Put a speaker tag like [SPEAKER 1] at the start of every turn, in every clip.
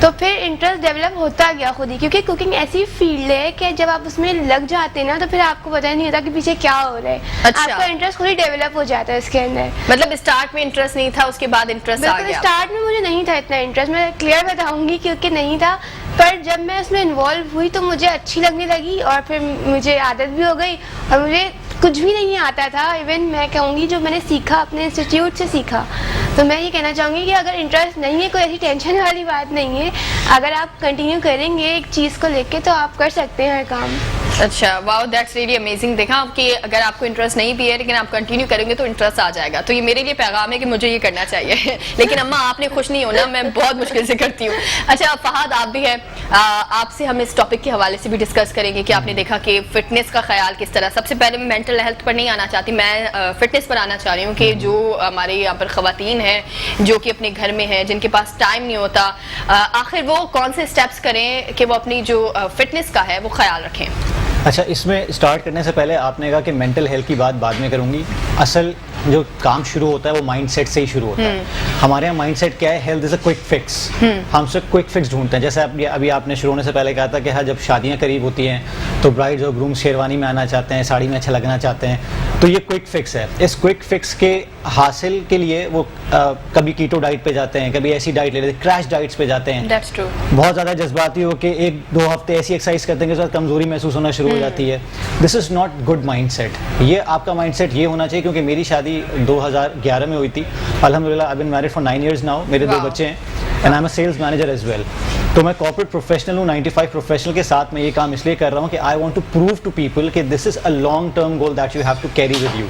[SPEAKER 1] تو پھر interest develop ہوتا گیا خود ہی, کیونکہ کوکنگ ایسی فیلڈ ہے کہ جب آپ اس میں لگ جاتے ہیں نا تو پھر آپ کو پتہ نہیں ہوتا کہ پیچھے کیا ہو رہا ہے. آپ کا انٹرسٹ خود ہی ڈیولپ ہو جاتا ہے اس کے اندر.
[SPEAKER 2] مطلب اسٹارٹ میں انٹرسٹ نہیں تھا, اس کے بعد انٹرسٹ آ
[SPEAKER 1] بالکل
[SPEAKER 2] گیا؟
[SPEAKER 1] اسٹارٹ میں مجھے نہیں تھا اتنا انٹرسٹ, میں کلیئر بتاؤں گی کیونکہ نہیں تھا, پر جب میں اس میں انوالو ہوئی تو مجھے اچھی لگنے لگی اور پھر مجھے عادت بھی ہو گئی اور مجھے کچھ بھی نہیں آتا تھا. ایون میں کہوں گی جو میں نے سیکھا اپنے انسٹیٹیوٹ سے سیکھا, تو میں یہ کہنا چاہوں گی کہ اگر انٹرسٹ نہیں ہے, کوئی ایسی ٹینشن والی بات نہیں ہے, اگر آپ کنٹینیو کریں گے ایک چیز کو لے کے تو آپ کر سکتے ہیں ہر کام.
[SPEAKER 2] اچھا, واو, دیٹس ریئلی امیزنگ. دیکھا آپ کہ اگر آپ کو انٹرسٹ نہیں بھی ہے لیکن آپ کنٹینیو کریں گے تو انٹرسٹ آ جائے گا. تو یہ میرے لیے پیغام ہے کہ مجھے یہ کرنا چاہیے. لیکن اماں آپ نے خوش نہیں ہونا, میں بہت مشکل سے کرتی ہوں. اچھا فہد, آپ بھی ہیں, آپ سے ہم اس ٹاپک کے حوالے سے بھی ڈسکس کریں گے کہ آپ نے دیکھا کہ فٹنس کا خیال کس طرح. سب سے پہلے میں مینٹل ہیلتھ پر نہیں آنا چاہتی, میں فٹنس پر آنا چاہ رہی ہوں کہ جو ہمارے یہاں پر خواتین ہیں جو کہ اپنے گھر میں ہیں, جن کے پاس ٹائم نہیں ہوتا, آخر وہ کون سے اسٹیپس کریں کہ وہ اپنی جو فٹنس کا ہے وہ خیال رکھیں.
[SPEAKER 3] اچھا, اس میں اسٹارٹ کرنے سے پہلے آپ نے کہا کہ مینٹل ہیلتھ کی بات بعد میں کروں گی. اصل جو کام شروع ہوتا ہے وہ مائنڈ سیٹ سے ہی شروع ہوتا ہے. ہمارے یہاں مائنڈ سیٹ کیا ہے, health is a quick fix. ہم سے کوئک فکس ڈھونڈتے ہیں. جیسے ابھی آپ نے شروع ہونے سے پہلے کہا تھا کہ ہاں جب شادیاں قریب ہوتی ہیں تو برائڈز اور گروم شیروانی میں آنا چاہتے ہیں, ساڑی میں اچھا لگنا چاہتے ہیں, تو یہ کوئک فکس ہے. اس کوئک فکس کے حاصل کے لیے وہ کبھی کیٹو ڈائٹ پہ جاتے ہیں, کبھی ایسی ڈائٹ لے لیتے ہیں, کریش ڈائٹس پہ جاتے ہیں. بہت زیادہ جذباتی ہو کہ 1-2 ہفتے ایسی ایکسرسائز کرتے ہیں کہ اس وقت کمزوری محسوس ہونا شروع ہو جاتی ہے. This is not good mindset. یہ آپ کا مائنڈ سیٹ یہ ہونا چاہیے, کیونکہ میری شادی 2011 میں ہوئی تھی. الحمدللہ I've been married for 9 years now. میرے 2 بچے ہیں and I'm a sales manager as well. تو میں کارپوریٹ پروفیشنل ہوں, 95 پروفیشنل کے ساتھ میں یہ کام اس لیے کر رہا ہوں کہ I want to prove to people کہ this is a long term goal that you have to carry with you.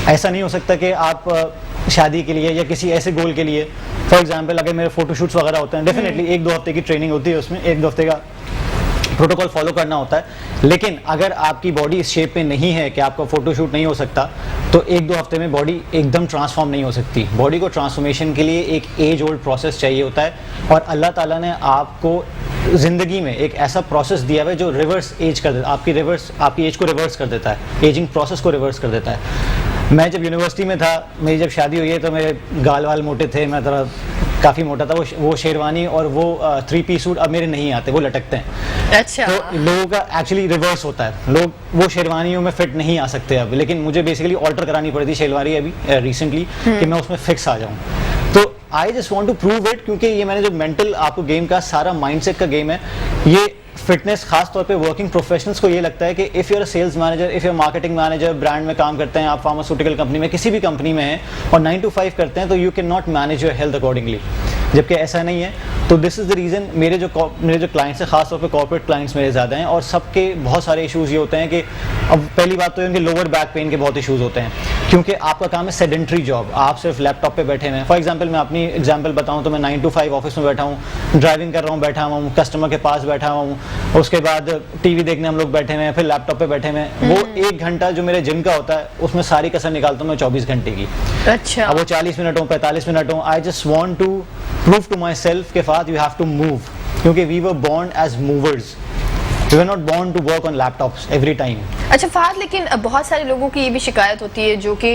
[SPEAKER 3] ایسا نہیں ہو سکتا کہ آپ شادی کے لیے یا کسی ایسے گول کے لیے, فار ایگزامپل اگر میرے فوٹو شوٹس وغیرہ ہوتے ہیں, ڈیفینیٹلی 1-2 ہفتے کی ٹریننگ ہوتی ہے, اس میں 1-2 ہفتے کا پروٹوکول فالو کرنا ہوتا ہے. لیکن اگر آپ کی باڈی اس شیپ میں نہیں ہے کہ آپ کا فوٹو شوٹ نہیں ہو سکتا, تو 1-2 ہفتے میں باڈی ایک دم ٹرانسفارم نہیں ہو سکتی. باڈی کو ٹرانسفارمیشن کے لیے ایک ایج اولڈ پروسیس چاہیے ہوتا ہے, اور اللہ تعالیٰ نے آپ کو زندگی میں ایک ایسا پروسیس دیا ہے جو ریورس ایج کر دیتا ہے, آپ کی ایج کو ریورس کر دیتا ہے, ایجنگ پروسیس کو ریورس کر دیتا ہے. میں جب یونیورسٹی میں تھا, میری جب شادی ہوئی ہے تو میرے گال وال موٹے تھے, میں ذرا کافی موٹا تھا. وہ شیروانی اور وہ 3 پیس سوٹ اب میرے نہیں آتے, وہ لٹکتے ہیں.
[SPEAKER 2] اچھا,
[SPEAKER 3] تو لوگوں کا ایکچولی ریورس ہوتا ہے, لوگ وہ شیروانیوں میں فٹ نہیں آ سکتے اب, لیکن مجھے بیسیکلی آلٹر کرانی پڑی تھی شیروانی ابھی ریسنٹلی کہ میں اس میں فکس آ جاؤں. تو I just want to prove it, کیونکہ یہ میں نے جو مینٹل آپ کو گیم کا سارا مائنڈ سیٹ کا گیم ہے, یہ فٹنس خاص طور پہ ورکنگ پروفیشنلس کو یہ لگتا ہے کہ if you are sales manager, if you are marketing manager, brand میں کام کرتے ہیں آپ, فارماسیوٹیکل کمپنی میں, کسی بھی کمپنی میں ہیں اور 9 to 5 کرتے ہیں, تو you can not manage your health accordingly, جبکہ ایسا نہیں ہے. تو دس از دا ریزن میرے جو کلائنٹس ہیں, خاص طور پہ کارپوریٹ کلائنٹس میرے زیادہ ہیں, اور سب کے بہت سارے ایشوز یہ ہوتے ہیں کہ اب پہلی بات تو ان کے لوور بیک پین کے بہت ایشوز ہوتے ہیں, کیونکہ آپ کا کام ہے سیڈنٹری جاب, آپ صرف لیپ ٹاپ پہ بیٹھے ہوئے ہیں. فار ایگزامپل میں اپنی ایگزامپل بتاؤں تو میں 9 to 5 آفس میں بیٹھا ہوں, ڈرائیونگ کر رہا ہوں, بیٹھا ہوا ہوں, کسٹمر کے پاس بیٹھا ہوا ہوں, اس کے بعد ٹی وی دیکھنے ہم لوگ بیٹھے ہوئے ہیں, پھر لیپ ٹاپ پہ بیٹھے ہوئے ہیں. وہ 1 گھنٹہ جو میرے جم کا ہوتا ہے اس میں ساری کسر نکالتا ہوں میں 24 گھنٹے کی.
[SPEAKER 2] اچھا,
[SPEAKER 3] اب وہ 40 منٹ ہوں, 45 منٹ ہوں, I just want to prove to myself کہ Fahad you have to move, کیونکہ we were born as movers, we were not born to work on laptops every time.
[SPEAKER 2] اچھا فہد, لیکن بہت سارے لوگوں کی یہ بھی شکایت ہوتی ہے جو کہ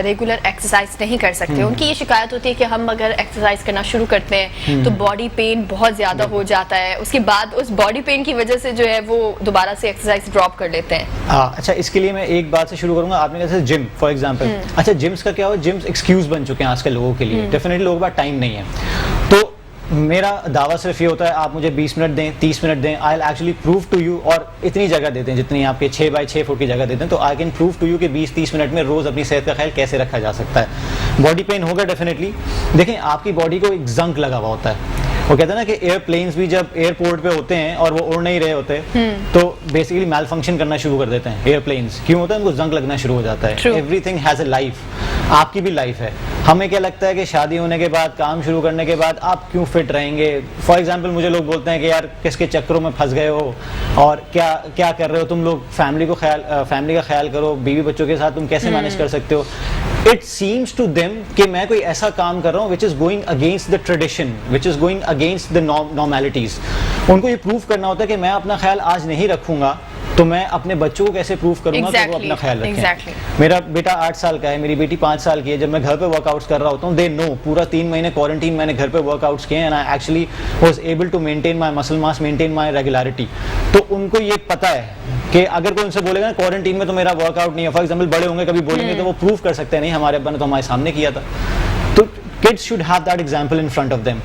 [SPEAKER 2] ریگولر ایکسرسائز نہیں کر سکتے, ان کی یہ شکایت ہوتی ہے کہ ہم اگر ایکسرسائز کرنا شروع کرتے ہیں تو باڈی پین بہت زیادہ ہو جاتا ہے, اس کے بعد اس باڈی پین کی وجہ سے جو ہے وہ دوبارہ سے ایکسرسائز ڈراپ کر لیتے ہیں.
[SPEAKER 3] اچھا, اس کے لیے میں ایک بات سے شروع کروں گا. آپ نے کہا جیسے جم فار ایگزامپل, اچھا جمس کا کیا ہو, جمس ایکسکیوز بن چکے ہیں آج کل لوگوں کے لیے, ڈیفینیٹلی لوگوں کے پاس ٹائم نہیں ہے. تو میرا دعویٰ صرف یہ ہوتا ہے آپ مجھے 20 منٹ دیں, 30 منٹ دیں, I will actually prove to you, اور اتنی جگہ دیتے ہیں جتنی آپ کے 6x6 فٹ کی جگہ دیتے ہیں, تو I can prove to you کہ 20-30 منٹ میں روز اپنی صحت کا خیال کیسے رکھا جا سکتا ہے. باڈی پین ہوگا ڈیفینیٹلی. دیکھیں آپ کی باڈی کو ایک زنک لگا ہوا ہوتا ہے, وہ کہتے ہیں نا کہ ایئر پلینس بھی جب ایئرپورٹ پہ ہوتے ہیں اور وہ اڑ نہیں رہے ہوتے تو بیسیکلی میل فنکشن کرنا شروع کر دیتے ہیں ایئر پلینس. کیوں ہوتا ہے, ان کو زنگ لگنا شروع ہو جاتا ہے. Every thing has a life, آپ کی بھی لائف ہے. ہمیں کیا لگتا ہے کہ شادی ہونے کے بعد, کام شروع کرنے کے بعد آپ کیوں فٹ رہیں گے. فار ایگزامپل مجھے لوگ بولتے ہیں کہ یار کس کے چکروں میں پھنس گئے ہو, اور کیا کر رہے ہو تم لوگ, فیملی کا خیال کرو, بیوی بچوں کے ساتھ تم کیسے مینیج کر سکتے ہو. It seems to them کہ میں کوئی ایسا کام کر رہا ہوں which is going against the tradition, which is going against the normalities. ان کو یہ پروف کرنا ہوتا ہے کہ میں اپنا خیال آج نہیں رکھوں گا تو تو میں اپنے بچوں کو کیسے پروف کروں گا کہ وہ اپنا خیال رکھیں. میرا بیٹا 8 سال کا ہے, میری بیٹی 5 سال کی ہے. جب میں گھر پہ ورک آؤٹس کر رہا ہوتا ہوں, دے نو پورا 3 مہینے کوارنٹین میں نے گھر پہ ورک آؤٹس کیے, and I actually was able to maintain my muscle mass, maintain my regularity. تو ان کو یہ پتا ہے کہ اگر کوئی ان سے بولے گا نا کوارنٹین میں تو میرا ورک آؤٹ نہیں ہے, فار ایگزامپل بڑے ہوں گے کبھی بولیں گے تو وہ پروف کر سکتے ہیں نہیں ہمارے ابا نے تو ہمارے سامنے کیا تھا. تو kids should have that example in front of them.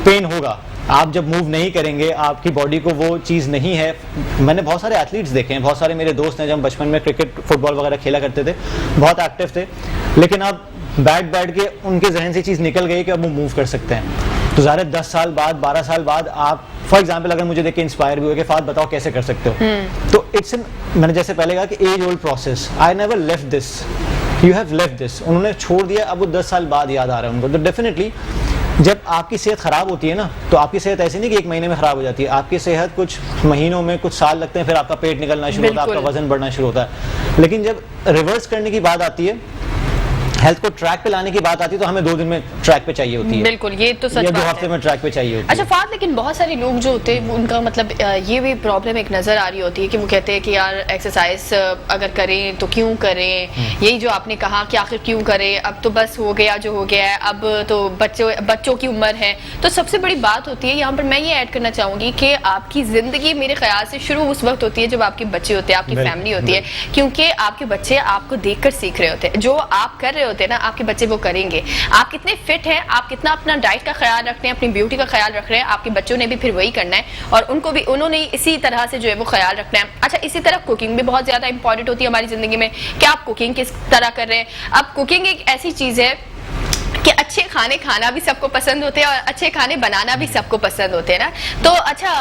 [SPEAKER 3] Pen ہوگا, آپ جب موو نہیں کریں گے, آپ کی باڈی کو وہ چیز نہیں ہے. میں نے بہت سارے ایتھلیٹس دیکھے ہیں, بہت سارے میرے دوست ہیں, جب ہم بچپن میں کرکٹ فٹ بال وغیرہ کھیلا کرتے تھے, بہت ایکٹیو تھے, لیکن اب بیٹھ کے ان کے ذہن سے چیز نکل گئی کہ اب وہ موو کر سکتے ہیں. تو ظاہر 10 سال بعد 12 سال بعد آپ فار ایگزامپل اگر مجھے دیکھ کے انسپائر بھی ہوئے کہ فات بتاؤ کیسے کر سکتے ہو, تو اٹس میں نے جیسے پہلے کہا کہ age old process. I never left this, you have left this. انہوں نے چھوڑ دیا, اب وہ 10 سال بعد یاد آ رہا ہے ان کو. تو ڈیفینیٹلی جب آپ کی صحت خراب ہوتی ہے نا, تو آپ کی صحت ایسی نہیں کہ 1 مہینے میں خراب ہو جاتی ہے. آپ کی صحت کچھ مہینوں میں, کچھ سال لگتے ہیں, پھر آپ کا پیٹ نکلنا شروع ہوتا ہے, آپ کا وزن بڑھنا شروع ہوتا ہے. لیکن جب ریورس کرنے کی بات آتی ہے, ہیلتھ کو ٹریک پہ لانے کی بات آتی ہے, تو ہمیں 2 دن میں ٹریک پہ چاہیے ہوتی ہے.
[SPEAKER 2] بالکل, یہ تو سچ بات ہے.
[SPEAKER 3] 2 ہفتے میں ٹریک پہ چاہیے ہوتی ہے.
[SPEAKER 2] اچھا فات, لیکن بہت سارے لوگ جو ہوتے ہیں ان کا مطلب یہ بھی پرابلم ایک نظر آ رہی ہوتی ہے کہ وہ کہتے ہیں کہ یار ایکسرسائز اگر کریں تو کیوں کریں, یہی جو آپ نے کہا کہ آخر کیوں کریں, اب تو بس ہو گیا جو ہو گیا ہے, اب تو بچوں کی عمر ہے. تو سب سے بڑی بات ہوتی ہے یہاں پر, میں یہ ایڈ کرنا چاہوں گی کہ آپ کی زندگی میرے خیال سے شروع اس وقت ہوتی ہے جب آپ کے بچے ہوتے ہیں, آپ کی فیملی ہوتی ہے, کیونکہ آپ کے بچے آپ کو دیکھ کر سیکھ رہے ہوتے ہیں. جو آپ کر رہے ہوتے ہیں نا, آپ کے بچے وہ کریں گے. آپ کتنے فٹ ہیں, آپ کتنا اپنا ڈائٹ کا خیال رکھ رہے ہیں, اپنی بیوٹی کا خیال رکھ رہے ہیں, آپ کے بچوں نے بھی پھر وہی کرنا ہے, اور ان کو بھی انہوں نے اسی طرح سے جو ہے وہ خیال رکھنا ہے. اچھا, اسی طرح کوکنگ بھی بہت زیادہ امپورٹنٹ ہوتی ہے ہماری زندگی میں کہ آپ کوکنگ کس طرح کر رہے ہیں. اب کوکنگ ایک ایسی چیز ہے کہ اچھے کھانے کھانا بھی سب کو پسند ہوتے ہیں اور اچھے کھانے بنانا بھی سب کو پسند ہوتے ہیں نا. تو اچھا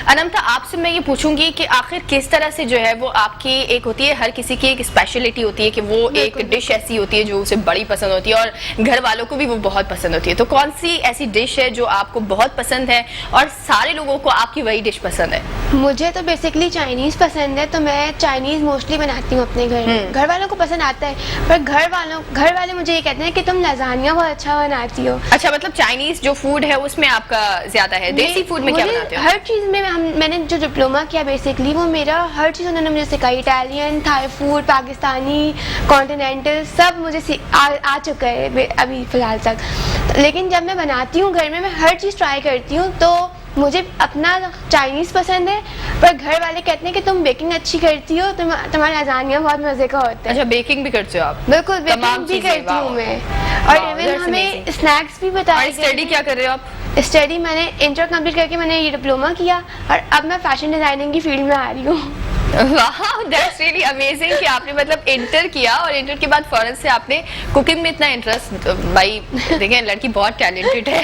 [SPEAKER 2] انمتا, آپ سے میں یہ پوچھوں گی کہ آخر کس طرح سے جو ہے وہ آپ کی ایک ہوتی ہے, ہر کسی کی ایک اسپیشلٹی ہوتی ہے کہ وہ ایک ڈش ایسی ہوتی ہے جو اسے بڑی پسند ہوتی ہے اور گھر والوں کو بھی وہ بہت پسند ہوتی ہے. تو کون سی ایسی ڈش ہے جو آپ کو بہت پسند ہے اور سارے لوگوں کو آپ کی وہی ڈش پسند ہے؟
[SPEAKER 1] مجھے تو بیسکلی چائنیز پسند ہے, تو میں چائنیز موسٹلی بناتی ہوں اپنے گھر میں. گھر والوں کو پسند آتا ہے, پر گھر والے مجھے یہ کہتے ہیں کہ تم لازانیہ بہت اچھا بناتی ہو.
[SPEAKER 2] اچھا, مطلب چائنیز جو فوڈ ہے اس میں آپ کا زیادہ ہے, دیسی فوڈ میں کیا بناتے ہو؟
[SPEAKER 1] ہر چیز میں نے جو ڈپلوما کیا بیسکلی وہ میرا ہر چیز انہوں نے مجھے سکھائی. Italian, Thai food, Pakistani, continental, سب مجھے آ چکا ہے ابھی فی الحال تک. لیکن جب میں بناتی ہوں گھر میں ہر چیز ٹرائی کرتی ہوں. تو مجھے اپنا چائنیز پسند ہے, پر گھر والے کہتے ہیں کہ تم بیکنگ اچھی کرتی ہو, تمہارا لازانیہ بہت مزے کا ہوتا ہے.
[SPEAKER 2] اچھا, بیکنگ بھی کرتے ہو آپ؟
[SPEAKER 1] بالکل, بیکنگ بھی کرتی ہوں میں. اور ایون ہمیں اسنیکس بھی بتائے.
[SPEAKER 2] اسٹڈی کیا کر رہے ہو آپ؟
[SPEAKER 1] اسٹڈی میں نے انٹر کمپلیٹ کر کے میں نے یہ ڈپلوما کیا, اور اب میں فیشن ڈیزائننگ کی فیلڈ میں آ رہی ہوں.
[SPEAKER 2] واو, دیٹس ریئلی امیزنگ کہ آپ نے مطلب انٹر کیا اور انٹر کے بعد فوراً سے آپ نے کوکنگ میں اتنا انٹرسٹ. بھائی دیکھیں, لڑکی بہت ٹیلنٹڈ ہے.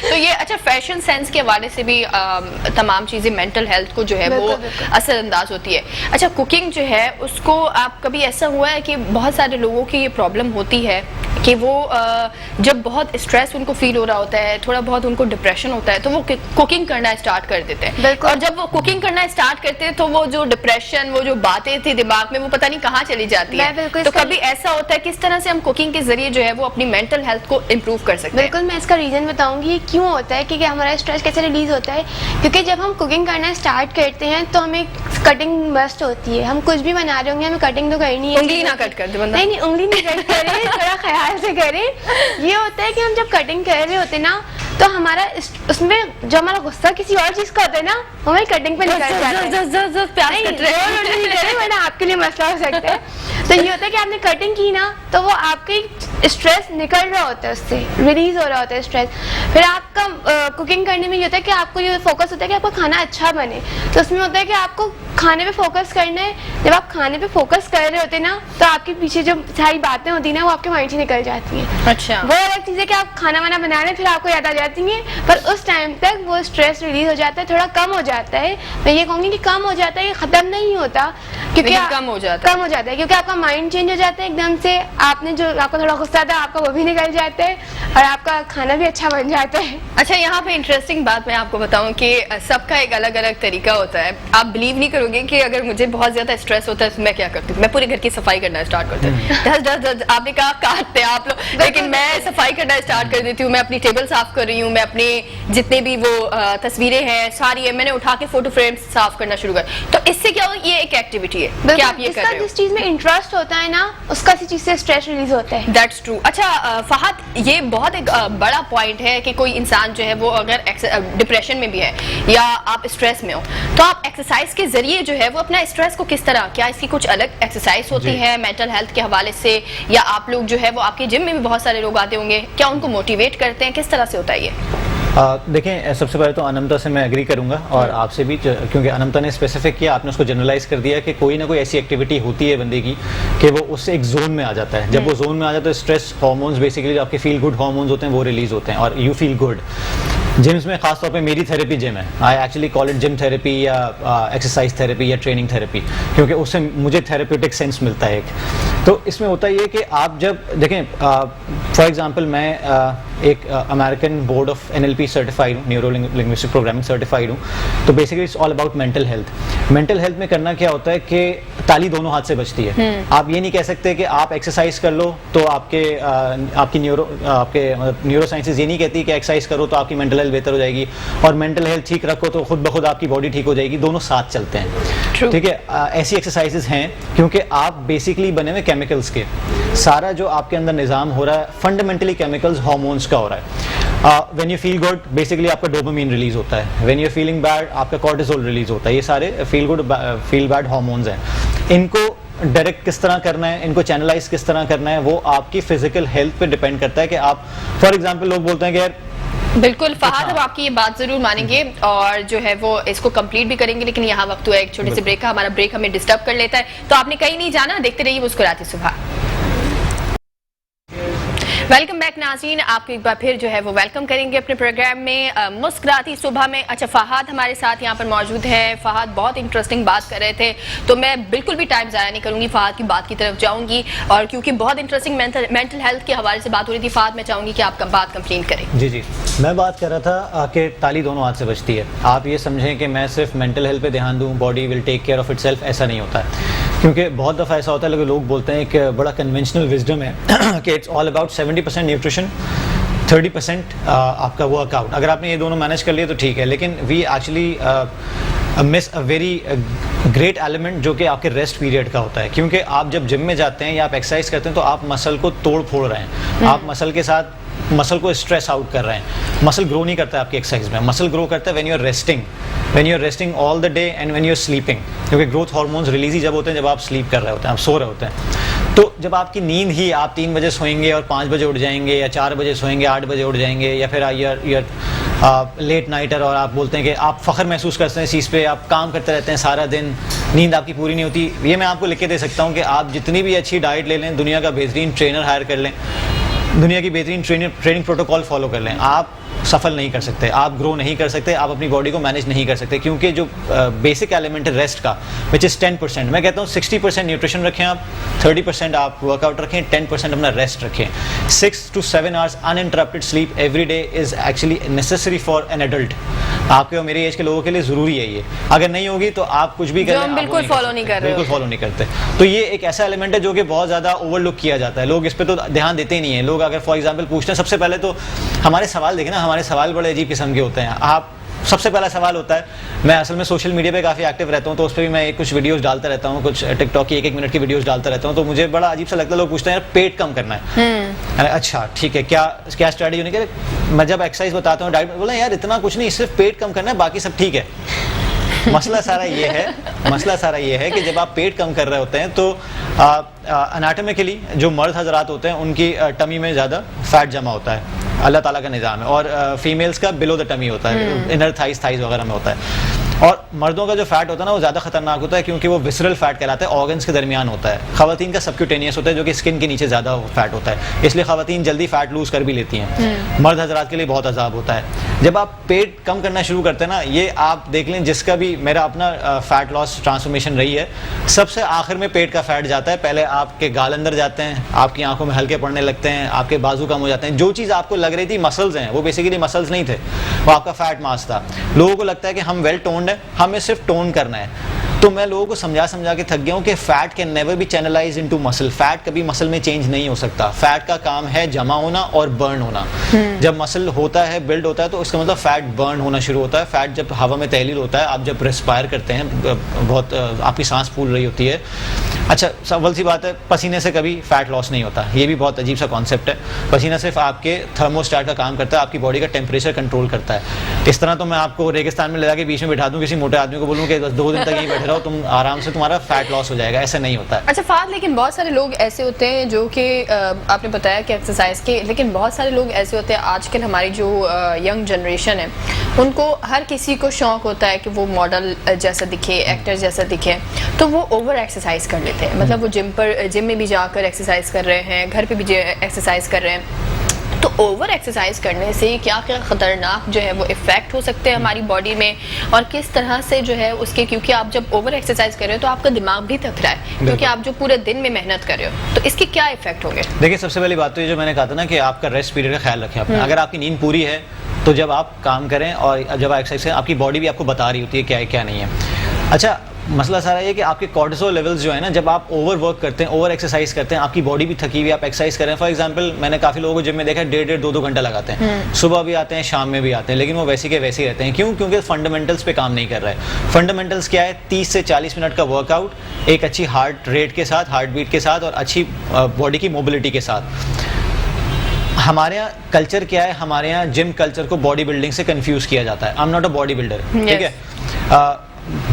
[SPEAKER 2] تو یہ اچھا, فیشن سینس کے حوالے سے بھی تمام چیزیں مینٹل ہیلتھ کو جو ہے وہ اثر انداز ہوتی ہے. اچھا, کوکنگ جو ہے اس کو آپ کبھی ایسا ہوا ہے کہ بہت سارے لوگوں کی یہ پرابلم ہوتی ہے کہ وہ جب بہت اسٹریس ان کو فیل ہو رہا ہوتا ہے, تھوڑا بہت ان کو ڈپریشن ہوتا ہے, تو وہ کوکنگ کرنا اسٹارٹ کر دیتے ہیں. اور جب وہ کوکنگ کرنا اسٹارٹ کرتے ہیں تو وہ جو ڈپریشن, وہ جو باتیں تھی دماغ میں, وہ پتہ نہیں کہاں چلی جاتی ہے. تو کبھی ایسا ہوتا ہے کس طرح سے ہم کوکنگ کے ذریعے جو ہے وہ اپنی مینٹل ہیلتھ کو امپروو کر سکتے ہیں؟
[SPEAKER 1] بالکل, میں اس کا ریزن بتاؤں گی کیوں ہوتا ہے, کیونکہ ہمارا اسٹریس کیسے ریلیز ہوتا ہے. کیونکہ جب ہم کوکنگ کرنا اسٹارٹ کرتے ہیں تو ہمیں کٹنگ مسٹ ہوتی ہے. ہم کچھ بھی بنا رہے ہوں گے, ہمیں کٹنگ تو کرنی ہے.
[SPEAKER 2] انگلی نہ کٹ کر دے بندہ.
[SPEAKER 1] نہیں, انگلی نہیں کٹ کرے, تھوڑا خیال سے کرے. یہ ہوتا ہے کہ ہم جب کٹنگ کر رہے ہوتے نا, تو ہمارا اس میں جو ہمارا غصہ کسی اور چیز کا ہوتا ہے نا, ہماری کٹنگ پہ نکل جاتا ہے. ورنہ آپ کے لیے مسئلہ ہو سکتا ہے. تو یہ ہوتا ہے کہ آپ نے کٹنگ کی نا, تو وہ آپ کی اسٹریس نکل رہا ہوتا ہے, اس سے ریلیز ہو رہا ہوتا ہے اسٹریس. پھر آپ کا کوکنگ کرنے میں یہ ہوتا ہے کہ آپ کو یہ فوکس ہوتا ہے کہ آپ کا کھانا اچھا بنے. تو اس میں ہوتا ہے کہ آپ کو کھانے پہ فوکس کرنا ہے. جب آپ کھانے پہ فوکس کر رہے ہوتے ہیں نا, تو آپ کے پیچھے جو ساری باتیں ہوتی ہیں نا, وہ آپ کے مائنڈ سے نکل جاتی ہیں.
[SPEAKER 2] اچھا,
[SPEAKER 1] وہ الگ چیز ہے کہ آپ کھانا وانا بنا رہے ہیں, پھر آپ کو یاد آ جاتی ہیں, پر اس ٹائم تک وہ اسٹریس ریلیز ہو جاتا ہے, تھوڑا کم ہو جاتا ہے. میں یہ کہوں گی کہ کم ہو جاتا ہے, یہ ختم نہیں ہوتا, کیونکہ
[SPEAKER 2] کم ہو جاتا ہے
[SPEAKER 1] کیونکہ آپ کا مائنڈ چینج ہو جاتا ہے ایک دم سے. آپ نے جو آپ کو تھوڑا غصہ غصہ تھا آپ کا وہ بھی نکل جاتا ہے اور آپ کا کھانا بھی اچھا بن جاتا ہے.
[SPEAKER 2] اچھا یہاں پہ انٹرسٹنگ بات میں آپ کو بتاؤں کہ سب کا ایک الگ الگ طریقہ ہوتا ہے. آپ بلیو نہیں کرو گے کہ اگر مجھے بہت زیادہ اسٹریس ہوتا ہے تو میں کیا کرتی ہوں, میں پورے گھر کی صفائی کرنا اسٹارٹ کرتی ہوں. آپ نے کہا کاٹتے ہیں آپ لوگ, لیکن میں صفائی کرنا اسٹارٹ کر دیتی ہوں. میں اپنی ٹیبل صاف کر رہی ہوں, میں اپنے جتنے بھی وہ تصویریں ہیں ساری میں نے اٹھا کے فوٹو فریم صاف کرنا شروع کر. تو اس سے کیا ہو, یہ ایک ایکٹیویٹی ہے کہ آپ یہ کر رہے ہو.
[SPEAKER 1] جس چیز میں انٹرسٹ ہوتا ہے نا اس کا اسی چیز سے اسٹریس ریلیز ہوتا ہے.
[SPEAKER 2] That's true. اچھا فہد, یہ بہت ایک بڑا پوائنٹ ہے کہ کوئی انسان جو ہے وہ اگر ڈپریشن میں بھی ہے یا آپ اسٹریس میں ہو تو آپ ایکسرسائز کے ذریعے جو ہے وہ اپنا اسٹریس کو کس طرح, کیا اس کی کچھ الگ ایکسرسائز ہوتی ہے مینٹل ہیلتھ کے حوالے سے, یا آپ لوگ جو ہے وہ آپ کے جم میں بھی بہت سارے لوگ آتے ہوں گے, کیا ان کو موٹیویٹ کرتے ہیں, کس طرح سے ہوتا ہے یہ؟
[SPEAKER 3] دیکھیں سب سے پہلے تو انمتا سے میں ایگری کروں گا اور آپ سے بھی, کیونکہ انمتا نے اسپیسیفک کیا, آپ نے اس کو جنرلائز کر دیا کہ کوئی نہ کوئی ایسی ایکٹیویٹی ہوتی ہے بندے کی کہ وہ اس سے ایک زون میں آ جاتا ہے. جب وہ زون میں آ جاتا ہے اسٹریس ہارمونز بیسیکلی جو آپ کے فیل گڈ ہارمونز ہوتے ہیں وہ ریلیز ہوتے ہیں اور یو فیل گڈ. جمس میں خاص طور پہ میری تھیراپی جم ہے, I actually call it gym therapy یا ایکسرسائز تھیراپی یا ٹریننگ تھیراپی, کیونکہ اس سے مجھے تھیراپیوٹک سینس ملتا ہے ایک. تو اس میں ہوتا یہ کہ آپ جب دیکھیں فار ایگزامپل میں ایک American board of NLP certified ہوں, نیورو لنگوسٹک پروگرامنگ سرٹیفائڈ ہوں. تو basically it's all about mental health. Mental health میں کرنا کیا ہوتا ہے کہ تالی دونوں ہاتھ سے بجتی ہے. آپ یہ نہیں کہہ سکتے کہ آپ ایکسرسائز کر لو تو آپ کی نیورو سائنسز یہ نہیں کہتی کہ ایکسرسائز کرو تو آپ کی مینٹل ہیلتھ بہتر ہو جائے گی, اور مینٹل ہیلتھ ٹھیک رکھو تو خود بخود آپ کی باڈی ٹھیک ہو جائے گی. دونوں ساتھ چلتے ہیں. ٹھیک ہے, ایسی ایکسرسائزز ہیں کیونکہ آپ بیسیکلی بنے ہوئے کیمیکلس کے, سارا جو آپ کے اندر نظام ہو رہا ہے فنڈامنٹلی کیمیکلز ہارمونس کا ہو رہا ہے. When you feel good basically آپ کا ڈوپامین ریلیز ہوتا ہے, وین یو فیلنگ بیڈ آپ کا کورٹیزول ریلیز ہوتا ہے. یہ سارے feel good feel bad hormones ہیں. ان کو ڈائریکٹ کس طرح کرنا ہے, ان کو چینلائز کس طرح کرنا ہے, وہ آپ کی فزیکل ہیلتھ پہ ڈپینڈ کرتا ہے. کہ آپ فار ایگزامپل لوگ بولتے ہیں کہ یار
[SPEAKER 2] بالکل فہد, اب آپ کی یہ بات ضرور مانیں گے اور جو ہے وہ اس کو کمپلیٹ بھی کریں گے, لیکن یہاں وقت ہوا ہے ایک چھوٹے سے بریک کا. ہمارا بریک ہمیں ڈسٹرب کر لیتا ہے, تو آپ نے کہیں نہیں جانا, دیکھتے رہیے مسکراتی صبح. ویلکم بیک ناظرین, آپ کو ایک بار پھر جو ہے وہ ویلکم کریں گے اپنے پروگرام میں مسکراتی صبح میں. اچھا فہد ہمارے ساتھ یہاں پر موجود ہے. فہد بہت انٹرسٹنگ بات کر رہے تھے, تو میں بالکل بھی ٹائم ضائع نہیں کروں گی, فہد کی بات کی طرف جاؤں گی. اور کیونکہ بہت انٹرسٹنگ مینٹل ہیلتھ کے حوالے سے بات ہو رہی تھی, فہد میں چاہوں گی کہ آپ کا بات کمپلیٹ کریں.
[SPEAKER 3] جی میں بات کر رہا تھا کہ تالی دونوں ہاتھ سے بجتی ہے. آپ یہ سمجھیں کہ میں صرف مینٹل ہیلتھ پہ دھیان دوں, body will take care of it self, ایسا نہیں ہوتا ہے. کیونکہ بہت دفعہ ایسا ہوتا ہے لوگ بولتے ہیں کہ بڑا کنونشنل وزڈم ہے کہ اٹس آل اباؤٹ 70% نیوٹریشن 30% آپ کا ورک آؤٹ. اگر آپ نے یہ دونوں مینیج کر لیے تو ٹھیک ہے, لیکن we actually miss a very great element جو کہ آپ کے ریسٹ پیریڈ کا ہوتا ہے. کیونکہ آپ جب جم میں جاتے ہیں یا آپ ایکسرسائز کرتے ہیں تو آپ مسل کو توڑ پھوڑ رہے ہیں, آپ مسل کے ساتھ مسل کو اسٹریس آؤٹ کر رہے ہیں. مسل گرو نہیں کرتا ہے آپ کی ایکسرسائز میں, مسل گرو کرتا ہے when you are resting all the day and when you are sleeping. کیونکہ گروتھ ہارمونز ریلیز ہی جب ہوتے ہیں جب آپ سلیپ کر رہے ہوتے ہیں, آپ سو رہے ہوتے ہیں. تو جب آپ کی نیند ہی آپ 3 بجے سوئیں گے اور 5 بجے اٹھ جائیں گے, یا 4 بجے سوئیں گے 8 بجے اٹھ جائیں گے, یا پھر لیٹ نائٹر اور آپ بولتے ہیں کہ آپ فخر محسوس کرتے ہیں اس چیز پہ, آپ کام کرتے رہتے ہیں سارا دن, نیند آپ کی پوری نہیں ہوتی. یہ میں آپ کو لکھ کے دے سکتا ہوں کہ آپ جتنی بھی اچھی ڈائٹ لے لیں, دنیا کا بہترین ٹرینر ہائر کر لیں, دنیا کی بہترین ٹریننگ پروٹوکال فالو کر لیں, آپ سفل نہیں کر سکتے, آپ گرو نہیں کر سکتے, آپ اپنی باڈی کو مینیج نہیں کر سکتے. کیونکہ جو بیسک ایلیمنٹ ہے ریسٹ کا وچ از 10%, میں کہتا ہوں 60% نیوٹریشن رکھیں آپ, 30% آپ ورک آؤٹ رکھیں, 10% اپنا ریسٹ رکھیں. 6 to 7 hours uninterrupted sleep every day is actually necessary for an adult. آپ کے اور میری ایج کے لوگوں کے لیے ضروری ہے یہ. اگر نہیں ہوگی تو آپ کچھ بھی کریں,
[SPEAKER 2] بالکل فالو نہیں
[SPEAKER 3] کرتے. تو یہ ایک ایسا ایلیمنٹ ہے جو کہ بہت زیادہ اوور لک کیا جاتا ہے, لوگ اس پہ تو دھیان دیتے ہی نہیں ہیں. لوگ اگر فار ایگزامپل پوچھتے ہیں, سب سے پہلے تو ہمارے سوال دیکھیں نا, ہمارے سوال بڑے عجیب قسم کے ہوتے ہیں. آپ سب سے پہلا سوال ہوتا ہے, میں اصل میں سوشل میڈیا پہ کافی ایکٹیو رہتا ہوں, تو اس پہ بھی میں کچھ ویڈیوز ڈالتا رہتا ہوں, کچھ ٹک ٹاک کی 1 منٹ کی ویڈیوز ڈالتا رہتا ہوں. تو مجھے بڑا عجیب سا لگتا ہے, لوگ پوچھتے ہیں یار پیٹ کم کرنا ہے, اچھا ٹھیک ہے, کیا اسٹریٹجی ہونے کے. میں جب ایکسرسائز بتاتا ہوں, ڈائٹ بولیں یار اتنا کچھ نہیں, صرف پیٹ کم کرنا ہے, باقی سب ٹھیک ہے. مسئلہ سارا یہ ہے کہ جب آپ پیٹ کم کر رہے ہوتے ہیں تو اناٹمیکلی جو مرد حضرات ہوتے ہیں ان کی ٹمی میں زیادہ فیٹ جمع ہوتا ہے, اللہ تعالیٰ کا نظام ہے, اور فیمیلز کا بلو دا ٹمی ہوتا ہے, انر تھائز وغیرہ میں ہوتا ہے. اور مردوں کا جو فیٹ ہوتا ہے نا وہ زیادہ خطرناک ہوتا ہے کیونکہ وہ وسرل فیٹ کہلاتا ہے, آرگنس کے درمیان ہوتا ہے. خواتین کا سبکیوٹینیس ہوتا ہے جو کہ اسکن کے نیچے زیادہ فیٹ ہوتا ہے, اس لیے خواتین جلدی فیٹ لوز کر بھی لیتی ہیں. مرد حضرات کے لیے بہت عذاب ہوتا ہے. جب آپ پیٹ کم کرنا شروع کرتے ہیں نا, یہ آپ دیکھ لیں جس کا بھی میرا اپنا فیٹ لاس ٹرانسفارمیشن رہی ہے, سب سے آخر میں پیٹ کا فیٹ جاتا ہے. پہلے آپ کے گال اندر جاتے ہیں, آپ کی آنکھوں میں ہلکے پڑنے لگتے ہیں, آپ کے بازو کم ہو جاتے ہیں. جو چیز آپ کو لگ رہی تھی مسلز ہیں, وہ بیسیکلی مسلز نہیں تھے, وہ آپ کا فیٹ ماس تھا. لوگوں کو لگتا ہے کہ ہم ویل ٹونڈ ہیں, ہمیں صرف ٹون کرنا ہے. تو میں لوگوں کو سمجھا کے تھک گیا ہوں کہ fat can never be channelize into muscle. Fat کبھی مسل میں چینج نہیں ہو سکتا. فیٹ کا کام ہے جمع ہونا اور برن ہونا. جب مسل ہوتا ہے, بلڈ ہوتا ہے, تو اس کا مطلب فیٹ برن ہونا شروع ہوتا ہے. فیٹ جب ہوا میں تحلیل ہوتا ہے, آپ جب ریسپائر کرتے ہیں, بہت آپ کی سانس پھول رہی ہوتی ہے. اچھا, اول سی بات ہے, پسینے سے کبھی فیٹ لاس نہیں ہوتا. یہ بھی بہت عجیب سا کانسیپٹ ہے. پسینہ صرف آپ کے تھرموسٹیٹ کا کام کرتا ہے, آپ کی باڈی کا ٹیمپریچر کنٹرول کرتا ہے. اس طرح تو میں آپ کو ریگستان میں لے جا کے بیچ میں بٹھا دوں, کسی موٹے آدمی کو بولوں کہ 2 دن تک یہیں بیٹھے رہو, تم آرام سے, تمہارا فیٹ لاس ہو جائے گا. ایسا نہیں ہوتا ہے.
[SPEAKER 2] اچھا فہد, لیکن بہت سارے لوگ ایسے ہوتے ہیں جو کہ آپ نے بتایا کہ ایکسرسائز کے, لیکن بہت سارے لوگ ایسے ہوتے ہیں آج کل ہماری جو ینگ جنریشن ہے, ان کو ہر کسی کو شوق ہوتا ہے کہ وہ ماڈل جیسا دکھے, ایکٹر جیسا دکھے, تو وہ اوور ایکسرسائز کر لیتے ہیں. مطلب وہ جم میں بھی جا کر ایکسرسائز کر رہے ہیں, گھر پہ بھی ایکسرسائز کر رہے ہیں. تو اوور ایکسرسائز کرنے سے کیا کیا خطرناک جو ہے وہ افیکٹ ہو سکتے ہیں ہماری باڈی میں, اور کس طرح سے جو ہے اس کے, کیونکہ آپ جب اوور ایکسرسائز کر رہے ہو تو آپ کا دماغ بھی تھک رہا ہے, کیونکہ آپ جو پورے دن میں محنت کر رہے ہو, تو اس کے کیا افیکٹ ہوں گے؟
[SPEAKER 3] دیکھیں, سب سے پہلی بات تو یہ جو میں نے کہا تھا نا کہ آپ کا ریسٹ پیریڈ کا خیال رکھیں اپنا. اگر آپ کی نیند پوری ہے تو جب آپ کام کریں اور جب آپ ایکسرسائز کریں, آپ کی باڈی بھی آپ کو بتا رہی ہوتی ہے کیا ہے کیا نہیں ہے. اچھا, مسئلہ سارا یہ کہ آپ کے کورٹیزول لیولز جو ہے نا, جب آپ اوور ورک کرتے ہیں, اوور ایکسرسائز کرتے ہیں, آپ کی باڈی بھی تھکی ہوئی, آپ ایکسرسائز کریں. فار ایگزامپل, میں نے کافی لوگوں کو جم میں دیکھا ہے 1.5 2 گھنٹہ لگاتے ہیں, صبح بھی آتے ہیں, شام میں بھی آتے ہیں, لیکن وہ ویسے کے ویسے ہی رہتے ہیں. کیوں؟ کیونکہ فنڈامنٹلس پہ کام نہیں کر رہا ہے. فنڈامنٹلس کیا ہے؟ 30 سے 40 منٹ کا ورک آؤٹ, ایک اچھی ہارٹ ریٹ کے ساتھ, ہارٹ بیٹ کے ساتھ, اور اچھی باڈی کی موبلٹی کے ساتھ. ہمارے یہاں کلچر کیا ہے, ہمارے یہاں جم کلچر کو باڈی بلڈنگ سے کنفیوز کیا جاتا ہے. I am not a body builder, ٹھیک ہے.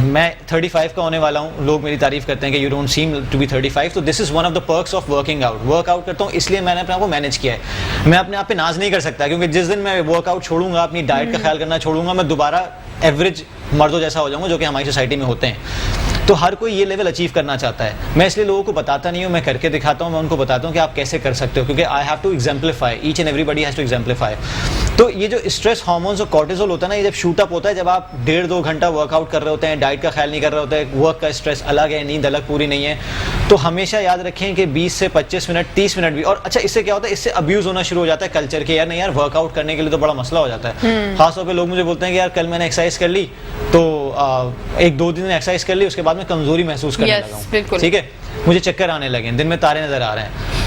[SPEAKER 3] میں 35 کا ہونے والا ہوں, لوگ میری تعریف کرتے ہیں کہ you don't seem to be 35. تو this is one of the perks of working out. Work out کرتا ہوں اس لیے میں نے اپنے آپ کو مینیج کیا ہے. میں اپنے آپ پہ ناز نہیں کر سکتا, کیونکہ جس دن میں ورک آؤٹ چھوڑوں گا, اپنی ڈائٹ کا خیال کرنا چھوڑوں گا, میں دوبارہ ایوریج مردوں جیسا ہو جاؤں گا جو کہ ہماری سوسائٹی میں ہوتے ہیں. تو ہر کوئی یہ لیول اچیو کرنا چاہتا ہے. میں اس لیے لوگوں کو بتاتا نہیں ہوں, میں کر کے دکھاتا ہوں. میں ان کو بتاتا ہوں کہ آپ کیسے کر سکتے ہو, کیونکہ I have to exemplify, each and everybody has to exemplify. تو یہ جو اسٹریس ہارمونس اور کورٹیزول ہوتا ہے نا, یہ جب شوٹ اپ ہوتا ہے, جب آپ 1.5 2 گھنٹہ ورک آؤٹ کر رہے ہوتے ہیں, ڈائٹ کا خیال نہیں کر رہے ہوتے ہیں, ورک کا اسٹریس الگ ہے, نیند الگ پوری نہیں ہے, تو ہمیشہ یاد رکھیں کہ 20 سے 25 منٹ 30 منٹ بھی. اور اچھا, اس سے کیا ہوتا ہے, اس سے ابیوز ہونا شروع ہو جاتا ہے کلچر کے, یار نہیں یار ورک آؤٹ کرنے کے لیے تو بڑا مسئلہ ہو جاتا ہے. خاص طور پہ لوگ مجھے بولتے ہیں کہ یار کل میں نے ایکسرسائز کر لی, تو 1 2 دن ایکسرسائز کر لی, اس کے بعد میں کمزوری محسوس کرنے لگا ہوں, ٹھیک ہے, مجھے چکر آنے لگے ہیں, دن میں تارے نظر آ رہے ہیں.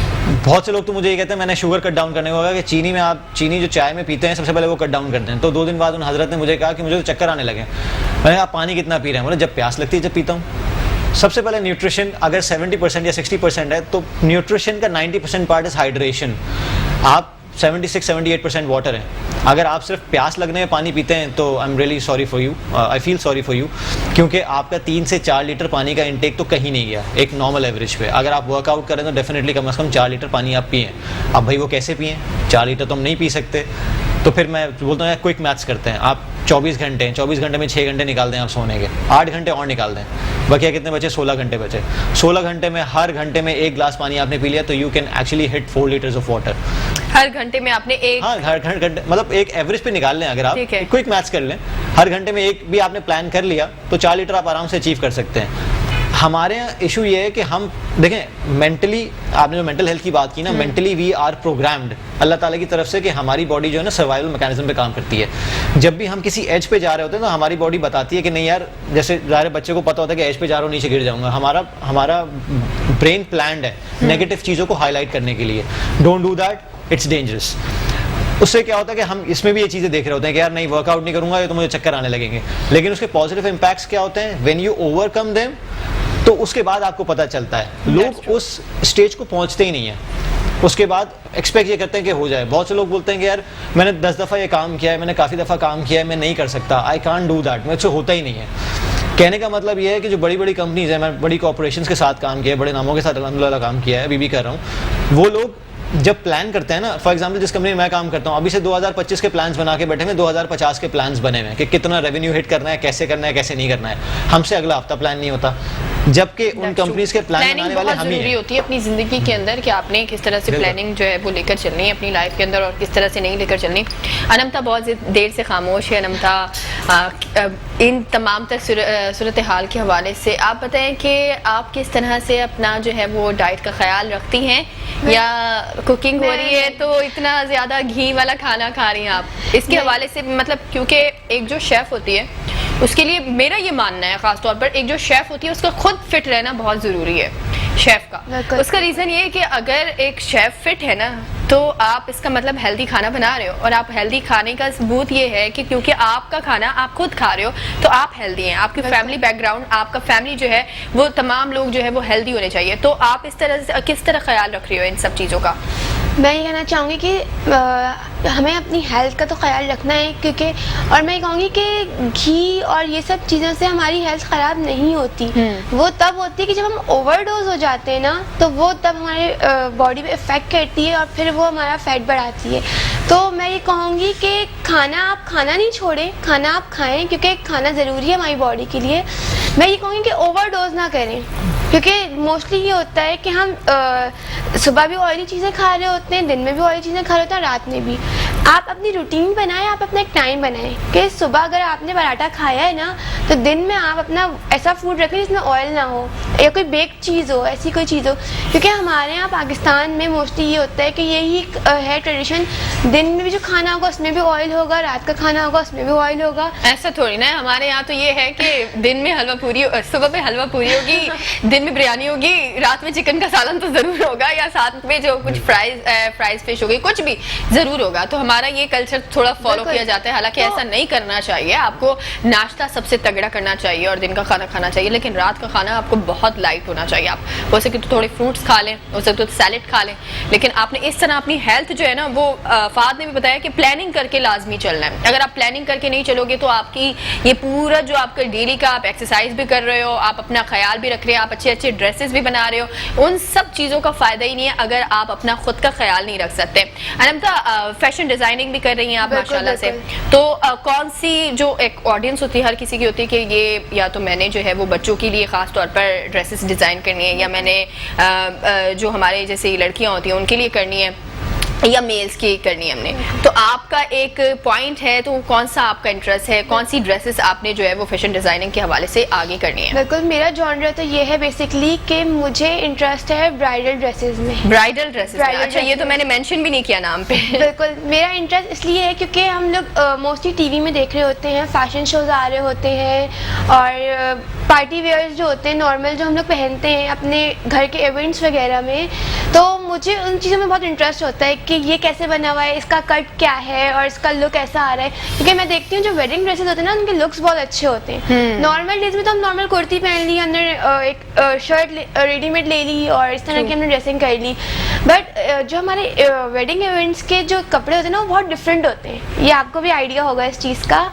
[SPEAKER 3] بہت سے لوگ تو مجھے یہ کہتے ہیں میں نے شوگر کٹ ڈاؤن کرنے کو کہا کہ چینی میں آپ چینی جو چائے میں پیتے ہیں سب سے پہلے وہ کٹ ڈاؤن کرتے ہیں. تو 2 دن بعد ان حضرت نے مجھے کہا کہ مجھے تو چکر آنے لگے. میں نے کہا آپ پانی کتنا پی رہے ہیں؟ بولے جب پیاس لگتی ہے جب پیتا ہوں. سب سے پہلے نیوٹریشن اگر 70% یا 60% ہے, تو نیوٹریشن کا 90% پارٹ از ہائیڈریشن. آپ 76-78% واٹر ہیں. اگر آپ صرف پیاس لگنے میں پانی پیتے ہیں تو I am really sorry for you, I feel sorry for you, کیونکہ آپ کا 3 سے 4 لیٹر پانی کا انٹیک تو کہیں نہیں گیا ایک نارمل ایوریج پہ. اگر آپ ورک آؤٹ کریں تو ڈیفینیٹلی کم از کم 4 لیٹر پانی آپ پئیں. اب بھائی وہ کیسے پئیں؟ 4 لیٹر تو ہم نہیں پی سکتے. تو پھر میں بولتا ہوں کوئک میتھس کرتے ہیں. آپ 24 گھنٹے میں 6 گھنٹے نکال دیں آپ سونے کے, 8 گھنٹے اور نکال دیں, بقیہ کتنے بچے؟ 16 گھنٹے بچے. 16 گھنٹے میں ہر گھنٹے میں 1 گلاس پانی آپ نے پی لیا تو you can actually hit 4 litres of water.
[SPEAKER 2] ہر گھنٹے میں آپ نے ایک,
[SPEAKER 3] ہاں ہر گھنٹے مطلب ایک ایوریج پہ نکال لیں. اگر آپ کوئک میتھس کر لیں, ہر گھنٹے میں ایک بھی آپ نے پلان کر لیا تو 4 لیٹر آپ آرام سے اچیو کر سکتے ہیں. ہمارے یہاں ایشو یہ ہے کہ ہم دیکھیں مینٹلی, آپ نے جو مینٹل ہیلتھ کی بات کی نا, مینٹلی وی آر پروگرامڈ اللہ تعالیٰ کی طرف سے کہ ہماری باڈی جو ہے نا سروائیول میکینزم پہ کام کرتی ہے. جب بھی ہم کسی ایج پہ جا رہے ہوتے ہیں تو ہماری باڈی بتاتی ہے کہ نہیں یار, جیسے ظاہر بچے کو پتا ہوتا ہے کہ ایج پہ جا رہا ہوں نیچے گر جاؤں گا, ہمارا برین پلانڈ ہے نیگیٹو چیزوں کو ہائی لائٹ کرنے کے لیے. Don't do that, it's dangerous. اس سے کیا ہوتا ہے کہ ہم اس میں بھی یہ چیزیں دیکھ رہے ہوتے ہیں کہ یار نہیں ورک آؤٹ نہیں کروں گا تو مجھے چکر آنے لگیں گے, لیکن اس کے پازیٹیو امپیکٹس کیا ہوتے ہیں when you over come them, تو اس کے بعد آپ کو پتہ چلتا ہے. لوگ اس اسٹیج کو پہنچتے ہی نہیں ہیں, اس کے بعد ایکسپیکٹ یہ کرتے ہیں کہ ہو جائے. بہت سے لوگ بولتے ہیں کہ یار میں نے 10 دفعہ یہ کام کیا ہے, میں نے کافی دفعہ کام کیا ہے, میں نہیں کر سکتا, آئی کانٹ ڈو دیٹ, مجھ سے ہوتا ہی نہیں ہے. کہنے کا مطلب یہ ہے کہ جو بڑی بڑی کمپنیز ہیں, میں بڑی کارپوریشنس کے ساتھ کام کیا ہے, بڑے ناموں کے ساتھ الحمد للہ کام کیا ہے, ابھی بھی کر رہا ہوں, وہ لوگ جب پلان کرتے ہیں نا, فار ایگزامپل جس کمپنی میں میں کام کرتا ہوں, ابھی سے 2025 کے پلانس بنا کے بیٹھے ہیں, 2050 کے پلانس بنے ہوئے ہیں کہ کتنا ریونیو ہٹ کرنا ہے, کیسے کرنا ہے, کیسے نہیں کرنا ہے. ہم سے اگلا ہفتہ پلان نہیں ہوتا, جبکہ ان کمپنیز کے پلان بنانے والے ہم ہی ہیں.
[SPEAKER 2] ہوتی ہے اپنی زندگی کے اندر کہ آپ نے کس طرح سے پلاننگ جو ہے وہ لے کر چلنی ہے اپنی لائف کے اندر اور کس طرح سے نہیں لے کر چلنی. انمتا بہت دیر سے خاموش ہے. انمتا, ان تمام تر صورتحال کے حوالے سے آپ بتائیں کہ آپ کس طرح سے اپنا جو ہے وہ ڈائٹ کا خیال رکھتی ہیں, یا کوکنگ ہو رہی ہے تو اتنا زیادہ گھی والا کھانا کھا رہی ہیں آپ؟ اس کے حوالے سے مطلب کیونکہ ایک جو شیف ہوتی ہے اس کے لیے میرا یہ ماننا ہے خاص طور پر, ایک جو شیف ہوتی ہے اس کا خود فٹ رہنا بہت ضروری ہے شیف کا. اس کا ریزن یہ ہے کہ اگر ایک شیف فٹ ہے نا تو آپ اس کا مطلب ہیلدی کھانا بنا رہے ہو, اور آپ ہیلدی کھانے کا ثبوت یہ ہے کہ کیونکہ آپ کا کھانا آپ خود کھا رہے ہو تو آپ ہیلدی ہیں. آپ کی فیملی بیک گراؤنڈ, آپ کا فیملی جو ہے وہ تمام لوگ جو ہے وہ ہیلدی ہونے چاہیے. تو آپ اس طرح سے کس طرح خیال رکھ رہی ہو ان سب چیزوں کا؟
[SPEAKER 1] میں یہ کہنا چاہوں گی کہ ہمیں اپنی ہیلتھ کا تو خیال رکھنا ہے, کیونکہ اور میں یہ کہوں گی کہ گھی اور یہ سب چیزوں سے ہماری ہیلتھ خراب نہیں ہوتی. وہ تب ہوتی ہے کہ جب ہم اوور ڈوز ہو جاتے ہیں نا, تو وہ تب ہمارے باڈی پہ افیکٹ کرتی ہے اور پھر وہ ہمارا فیٹ بڑھاتی ہے. تو میں یہ کہوں گی کہ کھانا آپ کھانا نہیں چھوڑیں, کھانا آپ کھائیں, کیونکہ کھانا ضروری ہے ہماری باڈی کے لیے. میں یہ کہوں گی کہ اوور ڈوز نہ کریں, کیونکہ موسٹلی یہ ہوتا ہے کہ ہم صبح بھی آئلی چیزیں کھا رہے ہوتے ہیں, دن میں بھی آئلی چیزیں کھا رہے ہوتے ہیں, رات میں بھی. آپ اپنی روٹین بنائیں, آپ اپنا ایک ٹائم بنائیں کہ صبح اگر آپ نے پراٹھا کھایا ہے نا تو دن میں آپ اپنا ایسا فوڈ رکھیں جس میں آئل نہ ہو یا کوئی بیک چیز ہو, ایسی کوئی چیز ہو. کیونکہ ہمارے یہاں پاکستان میں موسٹلی یہ ہوتا ہے کہ یہی ہے ٹریڈیشن, دن میں بھی جو کھانا ہوگا اس میں بھی آئل ہوگا, رات کا کھانا ہوگا اس میں بھی آئل ہوگا.
[SPEAKER 2] ایسا تھوڑی نا ہے, ہمارے یہاں تو یہ ہے کہ دن میں حلوہ پوری, صبح میں حلوہ پوری ہوگی, دن میں بریانی ہوگی, رات میں چکن کا سالن تو ضرور ہوگا, یا ساتھ میں جو کچھ فرائز فش ہوگی, کچھ بھی ضرور ہوگا. تو ہمارا یہ کلچر تھوڑا فالو کیا جاتا ہے, حالانکہ ایسا نہیں کرنا چاہیے. آپ کو ناشتہ سب سے تگڑا کرنا چاہیے اور دن کا کھانا کھانا چاہیے, لیکن رات کا کھانا آپ کو بہت لائٹ ہونا چاہیے. آپ ہو سکے تو تھوڑے فروٹس کھا لیں, ہو سکے تو سیلڈ کھا لیں, لیکن آپ نے اس طرح اپنی ہیلتھ جو ہے نا وہ فہد نے بھی بتایا کہ پلاننگ کر کے لازمی چلنا ہے. اگر آپ پلاننگ کر کے نہیں چلو گے تو آپ کی یہ پورا جو آپ کا ڈیلی کا, آپ ایکسرسائز بھی کر رہے ہو, آپ اپنا خیال بھی رکھ رہے ہیں, آپ اچھے اچھے ڈریسز بھی بنا رہے ہو, ان سب چیزوں کا فائدہ ہی نہیں ہے اگر آپ اپنا خود کا خیال نہیں رکھ سکتے. انمتا, فیشن ڈیزائننگ بھی کر رہی ہیں آپ ماشاءاللہ سے, تو کون سی جو ایک آڈینس ہوتی ہے ہر کسی کی ہوتی ہے کہ یہ یا تو میں نے جو ہے وہ بچوں کے لیے خاص طور پر ڈریسز ڈیزائن کرنی ہے, یا میں نے جو ہمارے جیسے لڑکیاں ہوتی ہیں ان کے لیے کرنی ہے, یا میلز کی کرنی ہے ہم نے. تو آپ کا ایک پوائنٹ ہے, تو کون سا آپ کا انٹرسٹ ہے, کون سی ڈریسز آپ نے جو ہے وہ فیشن ڈیزائننگ کے حوالے سے آگے کرنی ہے؟
[SPEAKER 1] بالکل, میرا جانرا تو یہ ہے بیسکلی کہ مجھے انٹرسٹ ہے برائڈل ڈریسز میں.
[SPEAKER 2] برائڈل ڈریسز, اچھا یہ تو میں نے مینشن بھی نہیں کیا نام پہ.
[SPEAKER 1] بالکل, میرا انٹرسٹ اس لیے ہے کیونکہ ہم لوگ موسٹلی ٹی وی میں دیکھ رہے ہوتے ہیں, فیشن شوز آ رہے ہوتے ہیں, اور پارٹی ویئرز جو ہوتے ہیں نارمل جو ہم لوگ پہنتے ہیں اپنے گھر کے ایونٹس وغیرہ میں, تو مجھے ان چیزوں میں بہت انٹرسٹ ہوتا ہے کہ یہ کیسے بنا ہوا ہے, اس کا کٹ کیا ہے, اور اس کا لک ایسا آ رہا ہے. کیونکہ میں دیکھتی ہوں جو ویڈنگ ڈریسز ہوتے ہیں نا ان کے لکس بہت اچھے ہوتے ہیں. نارمل ڈیز میں تو ہم نارمل کرتی پہن لی, ہم نے ایک شرٹ ریڈی میڈ لے لی اور اس طرح کی ہم نے ڈریسنگ کر لی, بٹ جو ہمارے ویڈنگ ایونٹس کے جو کپڑے ہوتے ہیں نا وہ بہت ڈفرینٹ ہوتے ہیں. یہ آپ کو بھی آئیڈیا ہوگا اس چیز کا,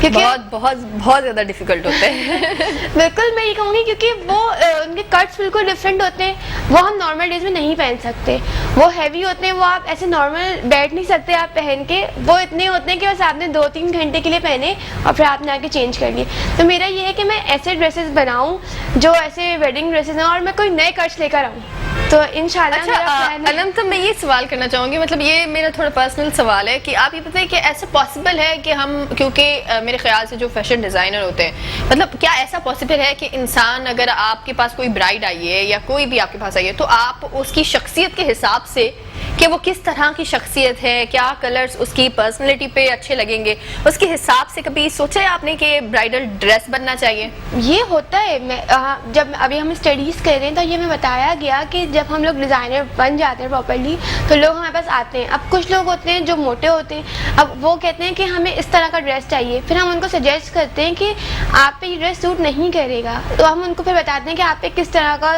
[SPEAKER 1] کیونکہ
[SPEAKER 2] بہت بہت بہت زیادہ ڈیفیکلٹ ہوتے ہیں.
[SPEAKER 1] بالکل, میں یہ کہوں گی کیونکہ وہ ان کے کٹس بالکل ڈفرینٹ ہوتے ہیں, وہ ہم نارمل ڈیز میں نہیں پہن سکتے. وہ ہیوی ہوتے ہیں, وہ آپ ایسے نارمل بیٹھ نہیں سکتے آپ پہن کے, وہ اتنے ہوتے ہیں کہ بس آپ نے 2-3 گھنٹے کے لیے پہنے اور پھر آپ نے آ کے چینج کر لیے. تو میرا یہ ہے کہ میں ایسے ڈریسز بناؤں جو ایسے ویڈنگ ڈریسز ہیں, اور میں کوئی نئے کٹس لے کر آؤں. تو انشاءاللہ
[SPEAKER 2] اچھا انمتا, میں یہ سوال کرنا چاہوں گی, مطلب یہ میرا تھوڑا پرسنل سوال ہے کہ آپ یہ بتائیں کہ ایسا پاسبل ہے کہ ہم, کیونکہ میرے خیال سے جو فیشن ڈیزائنر ہوتے ہیں, مطلب کیا ایسا پاسبل ہے کہ انسان اگر آپ کے پاس کوئی برائڈ آئی ہے یا کوئی بھی آپ کے پاس آئی ہے تو آپ اس کی شخصیت کے حساب سے کہ وہ کس طرح کی شخصیت ہے, کیا کلرز اس کی پرسنالٹی پہ اچھے لگیں گے, اس کے حساب سے کبھی سوچا ہے آپ نے کہ برائڈل ڈریس بننا چاہیے؟
[SPEAKER 1] یہ ہوتا ہے. جب ابھی ہم اسٹڈیز کر رہے ہیں تو یہ ہمیں بتایا گیا کہ جب ہم لوگ ڈیزائنر بن جاتے ہیں پراپرلی تو لوگ ہمارے پاس آتے ہیں. اب کچھ لوگ ہوتے ہیں جو موٹے ہوتے ہیں, اب وہ کہتے ہیں کہ ہمیں اس طرح کا ڈریس چاہیے, پھر ہم ان کو سجیسٹ کرتے ہیں کہ آپ پہ یہ ڈریس سوٹ نہیں کرے گا, تو ہم ان کو پھر بتاتے ہیں کہ آپ پہ کس طرح کا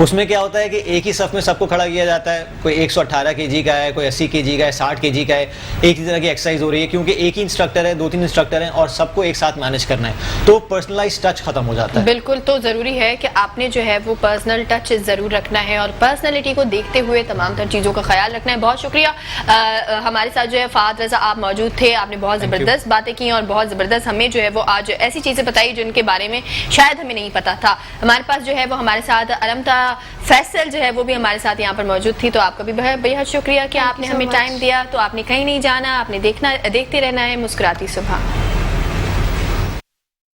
[SPEAKER 3] اس میں کیا ہوتا ہے کہ ایک ہی صف میں سب کو کھڑا کیا جاتا ہے, کوئی 118 kg کا ہے, کوئی 80 kg کا ہے, 60 kg کا ہے, ایک ہی طرح کی ایکسرسائز ہو رہی ہے کیونکہ ایک ہی انسٹرکٹر ہے, 2-3 انسٹرکٹر ہیں اور سب کو ایک ساتھ مینیج کرنا ہے, تو پرسنلائز ٹچ ختم ہو جاتا ہے.
[SPEAKER 2] بالکل, تو ضروری ہے کہ آپ نے جو ہے وہ پرسنل ٹچ ضرور رکھنا ہے اور پرسنالٹی کو دیکھتے ہوئے تمام تر چیزوں کا خیال رکھنا ہے. بہت شکریہ, ہمارے ساتھ جو ہے فہد رضا آپ موجود تھے, آپ نے بہت زبردست باتیں کی اور بہت زبردست ہمیں جو ہے وہ آج ایسی چیزیں بتائی جن کے بارے میں شاید ہمیں نہیں پتا تھا. ہمارے پاس جو ہے وہ ہمارے ساتھ علمتا فیصل جو ہے وہ بھی ہمارے ساتھ یہاں پر موجود تھی, تو آپ کا بھی بہت شکریہ کہ آپ نے ہمیں ٹائم دیا. تو آپ نے کہیں نہیں جانا, آپ نے دیکھتے رہنا ہے مسکراتی صبح.